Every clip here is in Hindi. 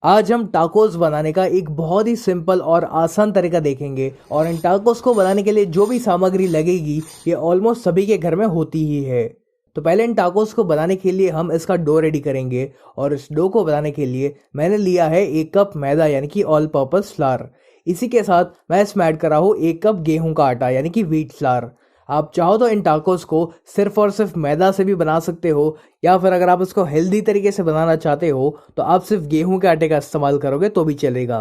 आज हम टाकोस बनाने का एक बहुत ही सिंपल और आसान तरीका देखेंगे और इन टाकोस को बनाने के लिए जो भी सामग्री लगेगी ये ऑलमोस्ट सभी के घर में होती ही है। तो पहले इन टाकोस को बनाने के लिए हम इसका डो रेडी करेंगे और इस डो को बनाने के लिए मैंने लिया है 1 कप मैदा यानी कि ऑल पर्पस फ्लावर। इसी के साथ मैं इसमें ऐड कर रहा हूँ 1 कप गेहूं का आटा यानी कि व्हीट फ्लावर। आप चाहो तो इन टाकोस को सिर्फ और सिर्फ मैदा से भी बना सकते हो या फिर अगर आप इसको हेल्दी तरीके से बनाना चाहते हो तो आप सिर्फ गेहूं के आटे का इस्तेमाल करोगे तो भी चलेगा।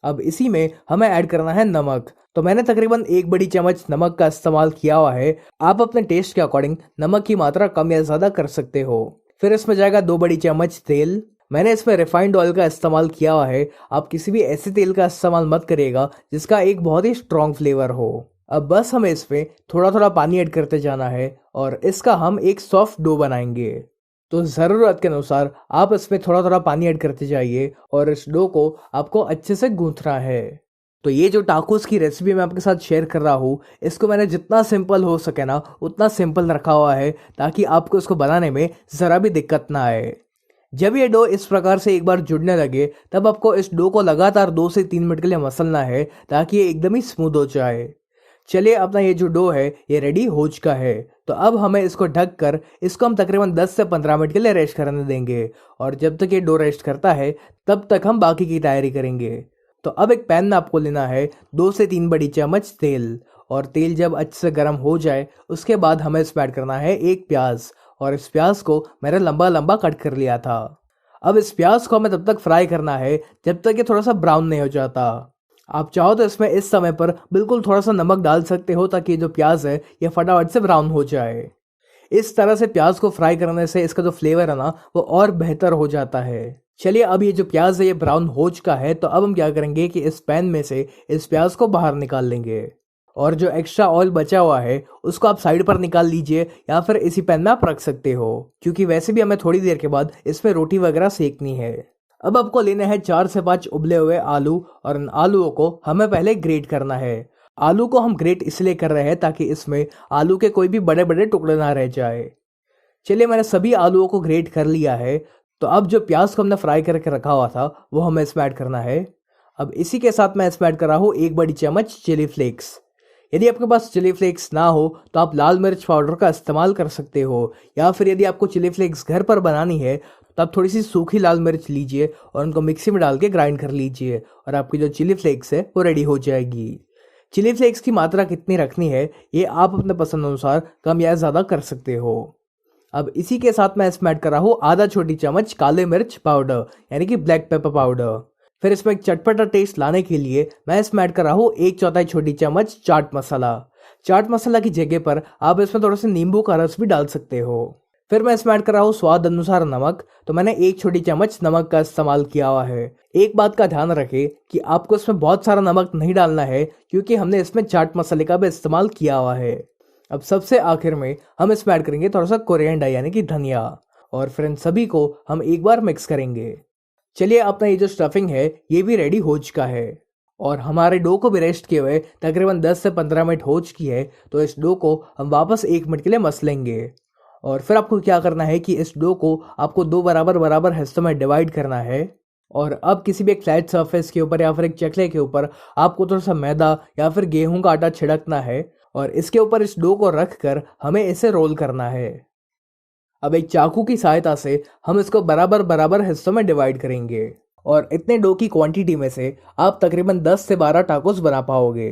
अब इसी में हमें ऐड करना है नमक। तो मैंने तकरीबन 1 बड़ी चम्मच नमक का इस्तेमाल किया हुआ है। आप अपने टेस्ट के अकॉर्डिंग नमक की मात्रा कम या ज़्यादा कर सकते हो। फिर इसमें जाएगा 2 बड़ी चम्मच तेल। मैंने इसमें रिफाइंड ऑयल का इस्तेमाल किया हुआ है। आप किसी भी ऐसे तेल का इस्तेमाल मत करिएगा जिसका एक बहुत ही स्ट्रॉन्ग फ्लेवर हो। अब बस हमें इसमें थोड़ा थोड़ा पानी ऐड करते जाना है और इसका हम एक सॉफ्ट डो बनाएंगे। तो ज़रूरत के अनुसार आप इसमें थोड़ा थोड़ा पानी ऐड करते जाइए और इस डो को आपको अच्छे से गूंथना है। तो ये जो टाकोस की रेसिपी मैं आपके साथ शेयर कर रहा हूँ इसको मैंने जितना सिंपल हो सके ना उतना सिंपल रखा हुआ है ताकि आपको इसको बनाने में ज़रा भी दिक्कत ना आए। जब ये डो इस प्रकार से एक बार जुड़ने लगे तब आपको इस डो को लगातार 2 से 3 मिनट के लिए मसलना है ताकि ये एकदम ही स्मूथ हो जाए। चलिए अपना ये जो डो है ये रेडी हो चुका है। तो अब हमें इसको ढक कर इसको हम तकरीबन 10 से 15 मिनट के लिए रेस्ट करने देंगे और जब तक ये डो रेस्ट करता है तब तक हम बाकी की तैयारी करेंगे। तो अब एक पैन में आपको लेना है 2 से 3 बड़ी चम्मच तेल और तेल जब अच्छे से गर्म हो जाए उसके बाद हमें इसमें ऐड करना है एक प्याज और इस प्याज को मैंने लंबा लंबा कट कर लिया था। अब इस प्याज को हमें तब तक फ्राई करना है जब तक ये थोड़ा सा ब्राउन नहीं हो जाता। आप चाहो तो इसमें इस समय पर बिल्कुल थोड़ा सा नमक डाल सकते हो ताकि ये जो प्याज है ये फटाफट से ब्राउन हो जाए। इस तरह से प्याज को फ्राई करने से इसका जो फ्लेवर है ना वो और बेहतर हो जाता है। चलिए अब ये जो प्याज है ये ब्राउन हो चुका है तो अब हम क्या करेंगे कि इस पैन में से इस प्याज को बाहर निकाल लेंगे और जो एक्स्ट्रा ऑयल बचा हुआ है उसको आप साइड पर निकाल लीजिए या फिर इसी पैन में आप रख सकते हो क्योंकि वैसे भी हमें थोड़ी देर के बाद इसमें रोटी वगैरह सेकनी है। अब आपको लेने हैं 4 से 5 उबले हुए आलू और इन आलूओं को हमें पहले ग्रेट करना है। आलू को हम ग्रेट इसलिए कर रहे हैं ताकि इसमें आलू के कोई भी बड़े बड़े टुकड़े ना रह जाए। चलिए मैंने सभी आलूओं को ग्रेट कर लिया है। तो अब जो प्याज को हमने फ्राई करके रखा हुआ था वो हमें इसमें ऐड करना है। अब इसी के साथ मैं इसमें ऐड कर रहा हूँ 1 बड़ी चम्मच चिली फ्लेक्स। यदि आपके पास चिली फ्लेक्स ना हो तो आप लाल मिर्च पाउडर का इस्तेमाल कर सकते हो या फिर यदि आपको चिली फ्लेक्स घर पर बनानी है तो आप थोड़ी सी सूखी लाल मिर्च लीजिए और उनको मिक्सी में डाल के ग्राइंड कर लीजिए और आपकी जो चिली फ्लेक्स है वो रेडी हो जाएगी। चिली फ्लेक्स की मात्रा कितनी रखनी है ये आप अपने पसंद अनुसार कम या ज़्यादा कर सकते हो। अब इसी के साथ मैं इसमें ऐड कर रहा हूँ आधा छोटी चम्मच काले मिर्च पाउडर यानी कि ब्लैक पेपर पाउडर। फिर इसमें एक चटपटा टेस्ट लाने के लिए मैं इसमें ऐड कर रहा हूँ 1/4 छोटी चम्मच चाट मसाला। चाट मसाला की जगह पर आप इसमें थोड़ा सा नींबू का रस भी डाल सकते हो। फिर मैं इसमें ऐड कर रहा हूँ स्वाद अनुसार नमक। तो मैंने 1 छोटी चम्मच नमक का इस्तेमाल किया हुआ है। एक बात का ध्यान रखें कि आपको इसमें बहुत सारा नमक नहीं डालना है क्योंकि हमने इसमें चाट मसाले का भी इस्तेमाल किया हुआ है। अब सबसे आखिर में हम इसमें ऐड करेंगे थोड़ा सा कोरिएंडर यानी कि धनिया और फिर इन सभी को हम एक बार मिक्स करेंगे। चलिए अपना ये जो स्टफिंग है ये भी रेडी हो चुका है और हमारे डो को भी रेस्ट किए हुए तकरीबन 10 से 15 मिनट हो चुकी है। तो इस डो को हम वापस 1 मिनट के लिए मसलेंगे और फिर आपको क्या करना है कि इस डो को आपको 2 बराबर बराबर हिस्सों में डिवाइड करना है और अब किसी भी एक फ्लैट सरफेस के ऊपर या फिर एक चकले के ऊपर आपको थोड़ा सा मैदा या फिर गेहूं का आटा छिड़कना है और इसके ऊपर इस डो को रख कर हमें इसे रोल करना है। अब एक चाकू की सहायता से हम इसको बराबर बराबर हिस्सों में डिवाइड करेंगे और इतने डो की क्वांटिटी में से आप तकरीबन 10 से 12 टाकोस बना पाओगे।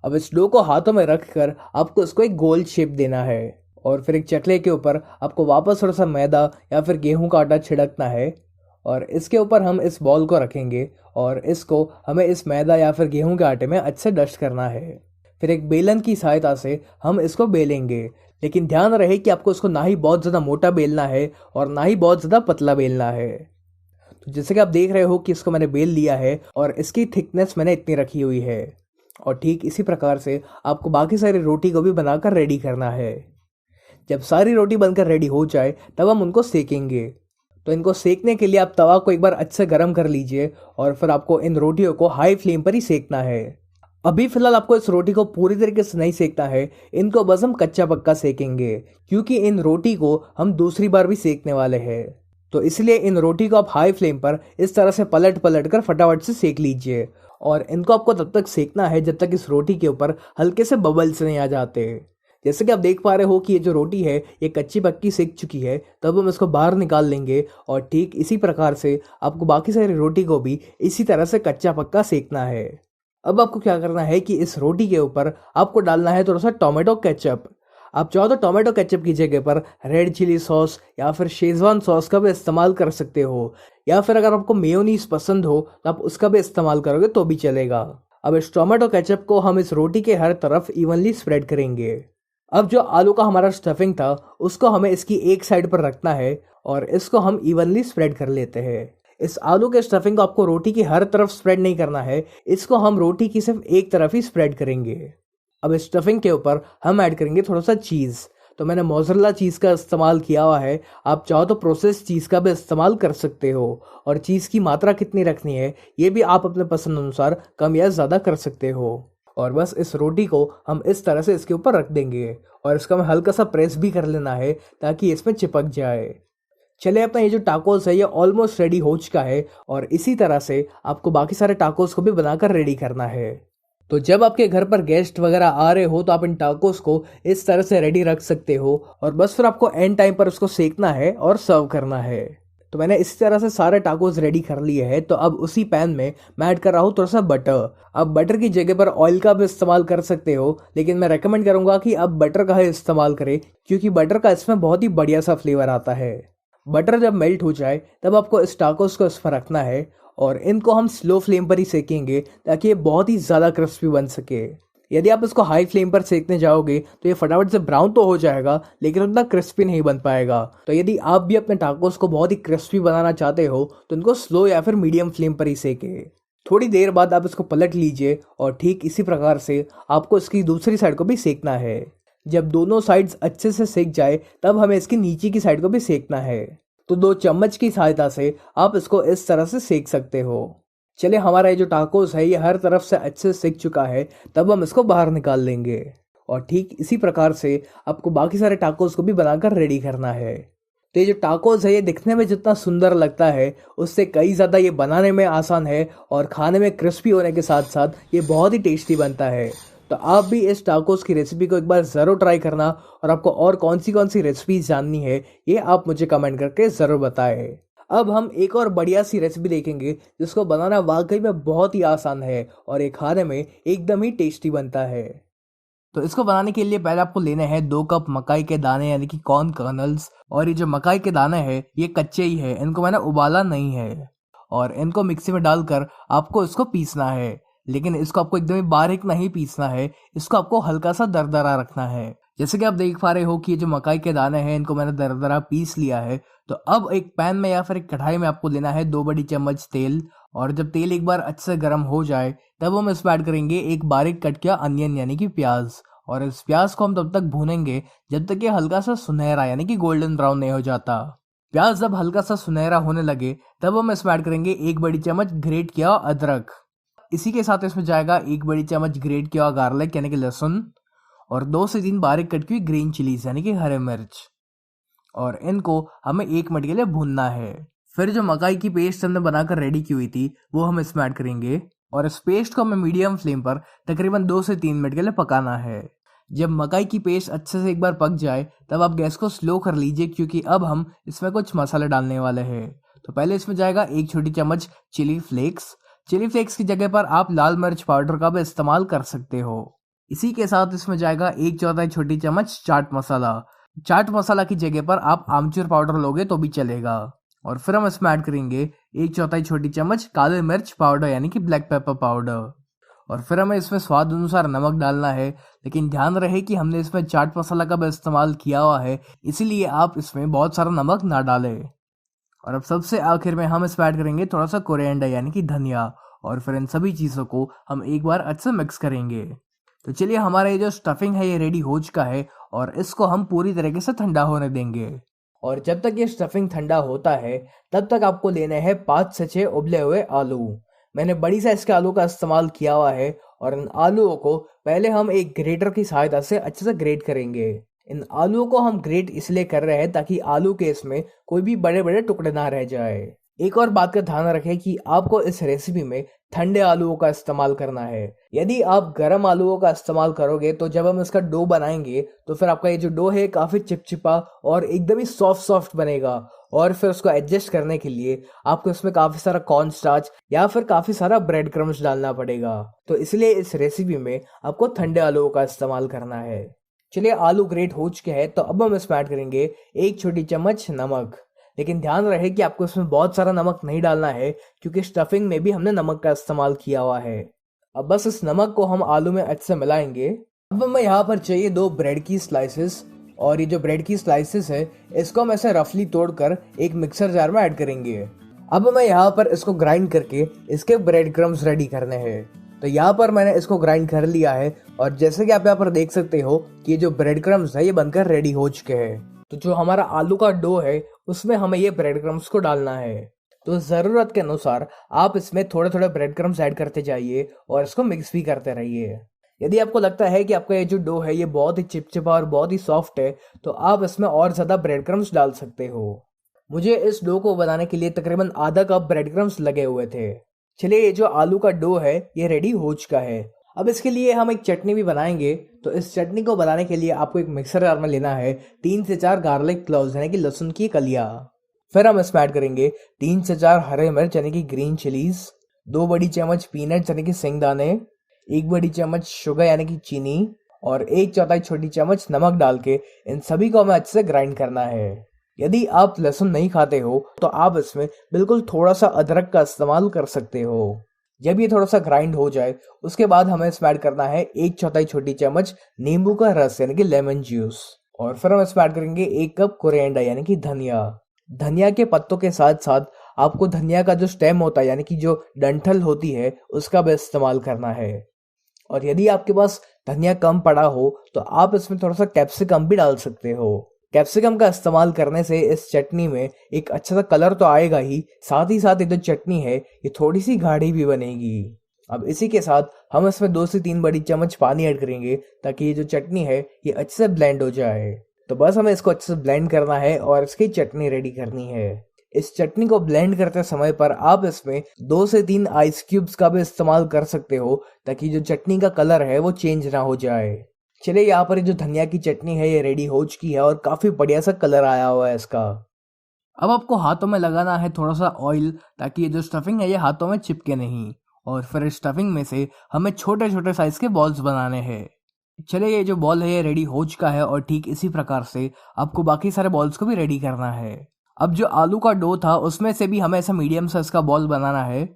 अब इस डो को हाथों में रखकर आपको इसको एक गोल शेप देना है और फिर एक चकले के ऊपर आपको वापस थोड़ा सा मैदा या फिर गेहूं का आटा छिड़कना है और इसके ऊपर हम इस बॉल को रखेंगे और इसको हमें इस मैदा या फिर गेहूं के आटे में अच्छे डस्ट करना है। फिर एक बेलन की सहायता से हम इसको बेलेंगे, लेकिन ध्यान रहे कि आपको इसको ना ही बहुत ज़्यादा मोटा बेलना है और ना ही बहुत ज़्यादा पतला बेलना है। तो जैसे कि आप देख रहे हो कि इसको मैंने बेल लिया है और इसकी थिकनेस मैंने इतनी रखी हुई है और ठीक इसी प्रकार से आपको बाकी सारी रोटी को भी बनाकर रेडी करना है। जब सारी रोटी बनकर रेडी हो जाए तब हम उनको सेकेंगे। तो इनको सेकने के लिए आप तवा को एक बार अच्छे गर्म कर लीजिए और फिर आपको इन रोटियों को हाई फ्लेम पर ही सेकना है। अभी फिलहाल आपको इस रोटी को पूरी तरीके से नहीं सेकना है, इनको बस हम कच्चा पक्का सेकेंगे क्योंकि इन रोटी को हम दूसरी बार भी सेकने वाले हैं। तो इसलिए इन रोटी को आप हाई फ्लेम पर इस तरह से पलट पलट कर फटाफट से सेक लीजिए। और इनको आपको तब तक सेकना है जब तक इस रोटी के ऊपर हल्के से बबल्स नहीं आ जाते। जैसे कि आप देख पा रहे हो कि ये जो रोटी है ये कच्ची पक्की सेक चुकी है, तब हम इसको बाहर निकाल लेंगे। और ठीक इसी प्रकार से आपको बाकी सारी रोटी को भी इसी तरह से कच्चा पक्का सेकना है। अब आपको क्या करना है कि इस रोटी के ऊपर आपको डालना है थोड़ा सा टोमेटो केचप। आप चाहो तो टोमेटो केचप की जगह पर रेड चिली सॉस या फिर शेजवान सॉस का भी इस्तेमाल कर सकते हो, या फिर अगर आपको मेयोनीज पसंद हो तो आप उसका भी इस्तेमाल करोगे तो भी चलेगा। अब इस टोमेटो केचप को हम इस रोटी के हर तरफ इवनली स्प्रेड करेंगे। अब जो आलू का हमारा स्टफिंग था उसको हमें इसकी एक साइड पर रखना है और इसको हम इवनली स्प्रेड कर लेते हैं। इस आलू के स्टफिंग को आपको रोटी की हर तरफ स्प्रेड नहीं करना है, इसको हम रोटी की सिर्फ एक तरफ ही स्प्रेड करेंगे। अब इस स्टफिंग के ऊपर हम ऐड करेंगे थोड़ा सा चीज़। तो मैंने मोज़रेला चीज़ का इस्तेमाल किया हुआ है, आप चाहो तो प्रोसेस चीज़ का भी इस्तेमाल कर सकते हो। और चीज़ की मात्रा कितनी रखनी है ये भी आप अपने पसंद अनुसार कम या ज़्यादा कर सकते हो। और बस इस रोटी को हम इस तरह से इसके ऊपर रख देंगे और इसका हमें हल्का सा प्रेस भी कर लेना है ताकि इसमें चिपक जाए। चलिए, अपना ये जो टाकोस है ये ऑलमोस्ट रेडी हो चुका है और इसी तरह से आपको बाकी सारे टाकोस को भी बनाकर रेडी करना है। तो जब आपके घर पर गेस्ट वगैरह आ रहे हो तो आप इन टाकोस को इस तरह से रेडी रख सकते हो और बस फिर आपको एंड टाइम पर उसको सेकना है और सर्व करना है। तो मैंने इसी तरह से सारे टाकोस रेडी कर लिए हैं। तो अब उसी पैन में मैं ऐड कर रहा हूँ थोड़ा सा बटर। अब बटर की जगह पर ऑयल का भी इस्तेमाल कर सकते हो, लेकिन मैं रेकमेंड करूँगा कि अब बटर का ही इस्तेमाल करें क्योंकि बटर का इसमें बहुत ही बढ़िया सा फ्लेवर आता है। बटर जब मेल्ट हो जाए तब आपको इस टाकोस को इसमें रखना है और इनको हम स्लो फ्लेम पर ही सेकेंगे ताकि ये बहुत ही ज़्यादा क्रिस्पी बन सके। यदि आप इसको हाई फ्लेम पर सेकने जाओगे तो ये फटाफट से ब्राउन तो हो जाएगा लेकिन उतना क्रिस्पी नहीं बन पाएगा। तो यदि आप भी अपने टाकोस को बहुत ही क्रिस्पी बनाना चाहते हो तो इनको स्लो या फिर मीडियम फ्लेम पर ही सेके। थोड़ी देर बाद आप इसको पलट लीजिए और ठीक इसी प्रकार से आपको इसकी दूसरी साइड को भी सेकना है। जब दोनों साइड्स अच्छे से सेक जाए तब हमें इसकी नीचे की साइड को भी सेकना है। तो 2 चम्मच की सहायता से आप इसको इस तरह से सेक सकते हो। चलिए, हमारा ये जो टाकोस है ये हर तरफ से अच्छे से सेक चुका है, तब हम इसको बाहर निकाल लेंगे। और ठीक इसी प्रकार से आपको बाकी सारे टाकोस को भी बनाकर रेडी करना है। तो ये जो टाकोस है ये दिखने में जितना सुंदर लगता है उससे कई ज़्यादा ये बनाने में आसान है और खाने में क्रिस्पी होने के साथ साथ ये बहुत ही टेस्टी बनता है। तो आप भी इस टाकोस की रेसिपी को एक बार ज़रूर ट्राई करना और आपको और कौन सी रेसिपीज जाननी है ये आप मुझे कमेंट करके ज़रूर बताएं। अब हम एक और बढ़िया सी रेसिपी देखेंगे जिसको बनाना वाकई में बहुत ही आसान है और ये खाने में एकदम ही टेस्टी बनता है। तो इसको बनाने के लिए पहले आपको लेने हैं 2 कप मकाई के दाने यानी कि कॉर्न कर्नल्स। और ये जो मकाई के दाने हैं ये कच्चे ही है, इनको मैंने उबाला नहीं है। और इनको मिक्सी में डालकर आपको इसको पीसना है, लेकिन इसको आपको एकदम ही बारीक नहीं पीसना है, इसको आपको हल्का सा दरदरा रखना है। जैसे कि आप देख पा रहे हो कि ये जो मकाई के दाने हैं इनको मैंने दरदरा पीस लिया है। तो अब एक पैन में या फिर एक कढ़ाई में आपको लेना है 2 बड़ी चम्मच तेल। और जब तेल एक बार अच्छे से गर्म हो जाए तब हम इसमें ऐड करेंगे एक बारीक कट किया अनियन यानी कि प्याज। और इस प्याज को हम तब तक भूनेंगे जब तक ये हल्का सा सुनहरा यानी कि गोल्डन ब्राउन नहीं हो जाता। प्याज जब हल्का सा सुनहरा होने लगे तब हम इसमें ऐड करेंगे 1 बड़ी चम्मच ग्रेट किया अदरक। इसी के साथ इसमें जाएगा 1 बड़ी चम्मच ग्रेट किया गार्लिक यानी कि लहसुन और 2 से 3 बारीक कट की ग्रीन चिलीज यानी कि हरे मिर्च। और इनको हमें 1 मिनट के लिए भूनना है। फिर जो मकाई की पेस्ट हमने बनाकर रेडी की हुई थी वो हम इसमें ऐड करेंगे और इस पेस्ट को हमें मीडियम फ्लेम पर तकरीबन 2 से 3 मिनट के लिए पकाना है। जब मकाई की पेस्ट अच्छे से एक बार पक जाए तब आप गैस को स्लो कर लीजिए क्योंकि अब हम इसमें कुछ मसाले डालने वाले हैं। तो पहले इसमें जाएगा 1 छोटी चम्मच चिली फ्लेक्स। चिली फ्लेक्स की जगह पर आप लाल मिर्च पाउडर का भी इस्तेमाल कर सकते हो। इसी के साथ इसमें जाएगा 1/4 छोटी चम्मच चाट मसाला। चाट मसाला की जगह पर आप आमचूर पाउडर लोगे तो भी चलेगा। और फिर हम इसमें ऐड करेंगे 1/4 छोटी चम्मच काले मिर्च पाउडर यानी कि ब्लैक पेपर पाउडर। और फिर हमें इसमें स्वाद अनुसार नमक डालना है, लेकिन ध्यान रहे कि हमने इसमें चाट मसाला का भी इस्तेमाल किया हुआ है, इसीलिए आप इसमें बहुत सारा नमक ना डालें। और अब सबसे आखिर में हम इसमें ऐड करेंगे थोड़ा सा कोरिएंडर यानी कि धनिया। और फिर इन सभी चीज़ों को हम एक बार अच्छे से मिक्स करेंगे। तो चलिए, हमारा ये जो स्टफिंग है ये रेडी हो चुका है और इसको हम पूरी तरीके से ठंडा होने देंगे। और जब तक ये स्टफिंग ठंडा होता है तब तक आपको लेने हैं 5 से 6 उबले हुए आलू। मैंने बड़ी साइज के आलू का इस्तेमाल किया हुआ है और इन आलूओं को पहले हम एक ग्रेटर की सहायता से अच्छे से ग्रेट करेंगे। इन आलूओं को हम ग्रेट इसलिए कर रहे हैं ताकि आलू के इसमें कोई भी बड़े बड़े टुकड़े ना रह जाए। एक और बात का ध्यान रखें कि आपको इस रेसिपी में ठंडे आलूओं का इस्तेमाल करना है। यदि आप गर्म आलूओं का इस्तेमाल करोगे तो जब हम इसका डो बनाएंगे तो फिर आपका ये जो डो है काफी चिपचिपा और एकदम ही सॉफ्ट सॉफ्ट बनेगा। और फिर उसको एडजस्ट करने के लिए आपको इसमें काफी सारा कॉर्न स्टार्च या फिर काफी सारा ब्रेड क्रम्स डालना पड़ेगा। तो इसलिए इस रेसिपी में आपको ठंडे आलूओं का इस्तेमाल करना है। चलिए आलू ग्रेट हो चुके हैं, तो अब हम इसमें ऐड करेंगे 1 छोटी चम्मच नमक। लेकिन ध्यान रहे कि आपको इसमें बहुत सारा नमक नहीं डालना है क्योंकि स्टफिंग में भी हमने नमक का इस्तेमाल किया हुआ है। अब बस इस नमक को हम आलू में अच्छे से मिलाएंगे। अब हमें यहाँ पर चाहिए 2 ब्रेड की स्लाइसेस, और ये जो ब्रेड की स्लाइसेस है इसको हम ऐसे रफली तोड़कर एक मिक्सर जार में ऐड करेंगे। अब हमें यहाँ पर इसको ग्राइंड करके इसके ब्रेड क्रम्स रेडी करने हैं। तो यहाँ पर मैंने इसको ग्राइंड कर लिया है और जैसे कि आप यहाँ पर देख सकते हो कि ये जो ब्रेड क्रम्स है ये बनकर रेडी हो चुके हैं। तो जो हमारा आलू का डो है उसमें हमें ये ब्रेड क्रम्स को डालना है। तो ज़रूरत के अनुसार आप इसमें थोड़े थोड़े ब्रेड क्रम्स ऐड करते जाइए और इसको मिक्स भी करते रहिए। यदि आपको लगता है कि आपका ये जो डो है ये बहुत ही चिपचिपा और बहुत ही सॉफ्ट है तो आप इसमें और ज़्यादा ब्रेड क्रम्स डाल सकते हो। मुझे इस डो को बनाने के लिए तकरीबन आधा कप ब्रेड क्रम्स लगे हुए थे। चलिए ये जो आलू का डो है ये रेडी हो चुका है। अब इसके लिए हम एक चटनी भी बनाएंगे। तो इस चटनी को बनाने के लिए आपको एक मिक्सर जार में लेना है 3 से 4 गार्लिक क्लोव्स यानी कि लहसुन की कलियां। फिर हम इसमें ऐड करेंगे 3 से 4 हरे मिर्च यानी कि ग्रीन चिलीज, 2 बड़ी चम्मच पीनट्स यानी कि सिंगदाने, 1 बड़ी चम्मच शुगर यानी कि चीनी और 1/4 छोटी चम्मच नमक डाल के इन सभी को हमें अच्छे से ग्राइंड करना है। यदि आप लहसुन नहीं खाते हो तो आप इसमें बिल्कुल थोड़ा सा अदरक का इस्तेमाल कर सकते हो। जब ये थोड़ा सा ग्राइंड हो जाए उसके बाद हमें इसमें ऐड करना है 1/4 छोटी चम्मच नींबू का रस यानी कि लेमन जूस। और फिर हम इसमें ऐड करेंगे 1 कप कोरिएंडर यानी कि धनिया। धनिया के पत्तों के साथ साथ आपको धनिया का जो स्टेम होता है यानी कि जो डंठल होती है उसका भी इस्तेमाल करना है। और यदि आपके पास धनिया कम पड़ा हो तो आप इसमें थोड़ा सा कैप्सिकम भी डाल सकते हो। कैप्सिकम का इस्तेमाल करने से इस चटनी में एक अच्छा सा कलर तो आएगा ही, साथ ये जो चटनी है ये थोड़ी सी गाढ़ी भी बनेगी। अब इसी के साथ हम इसमें 2 से 3 बड़ी चम्मच पानी ऐड करेंगे ताकि ये जो चटनी है ये अच्छे से ब्लेंड हो जाए। तो बस हमें इसको अच्छे से ब्लेंड करना है और इसकी चटनी रेडी करनी है। इस चटनी को ब्लेंड करते समय पर आप इसमें 2 से 3 आइस क्यूब्स का भी इस्तेमाल कर सकते हो ताकि जो चटनी का कलर है वो चेंज ना हो जाए। चलिए यहाँ पर जो धनिया की चटनी है ये रेडी हो चुकी है और काफी बढ़िया सा कलर आया हुआ है इसका। अब आपको हाथों में लगाना है थोड़ा सा ऑयल ताकि ये जो स्टफिंग है ये हाथों में चिपके नहीं। और फिर इस स्टफिंग में से हमें छोटे छोटे साइज के बॉल्स बनाने हैं। चलिए ये जो बॉल है ये रेडी हो चुका है और ठीक इसी प्रकार से आपको बाकी सारे बॉल्स को भी रेडी करना है। अब जो आलू का डो था उसमें से भी हमें ऐसा मीडियम साइज का बॉल बनाना है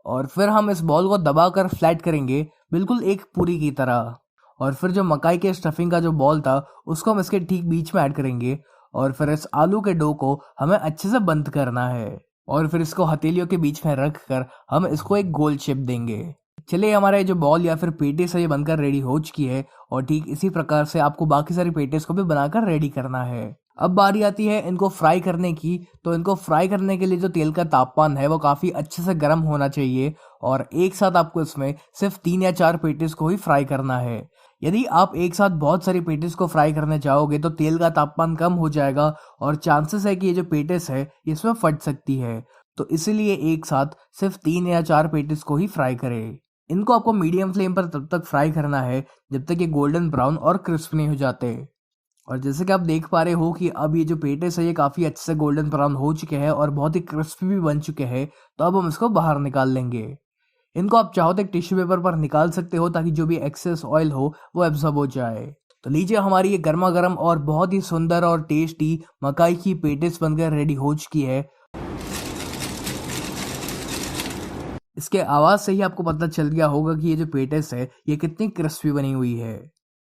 और फिर हम इस बॉल को दबाकर फ्लैट करेंगे बिल्कुल एक पूरी की तरह। और फिर जो मकाई के स्टफिंग का जो बॉल था उसको हम इसके ठीक बीच में ऐड करेंगे और फिर इस आलू के डो को हमें अच्छे से बंद करना है और फिर इसको हथेलियों के बीच में रख कर हम इसको एक गोल शेप देंगे। चलिए हमारा जो बॉल या फिर पेटिस है ये बनकर रेडी हो चुकी है और ठीक इसी प्रकार से आपको बाकी सारी पेटिस को भी बनाकर रेडी करना है। अब बारी आती है इनको फ्राई करने की। तो इनको फ्राई करने के लिए जो तेल का तापमान है वो काफी अच्छे से गर्म होना चाहिए और एक साथ आपको इसमें सिर्फ 3 या 4 पेटिस को ही फ्राई करना है। यदि आप एक साथ बहुत सारी पेटिस को फ्राई करने जाओगे तो तेल का तापमान कम हो जाएगा और चांसेस है कि ये जो पेटिस है इसमें फट सकती है। तो इसीलिए एक साथ सिर्फ 3 या 4 पेटिस को ही फ्राई करें। इनको आपको मीडियम फ्लेम पर तब तक फ्राई करना है जब तक ये गोल्डन ब्राउन और क्रिस्प नहीं हो जाते। और जैसे कि आप देख पा रहे हो कि अब ये जो पेटिस है ये काफ़ी अच्छे से गोल्डन ब्राउन हो चुके हैं और बहुत ही क्रिस्पी भी बन चुके हैं। तो अब हम इसको बाहर निकाल लेंगे। इनको आप चाहो तो एक टिश्यू पेपर पर निकाल सकते हो ताकि जो भी एक्सेस ऑयल हो वो एब्जॉर्ब हो जाए। तो लीजिए हमारी ये गर्मा गर्म और बहुत ही सुंदर और टेस्टी मकाई की पेटिस बनकर रेडी हो चुकी है। इसके आवाज़ से ही आपको पता चल गया होगा कि ये जो पेटिस है ये कितनी क्रिस्पी बनी हुई है।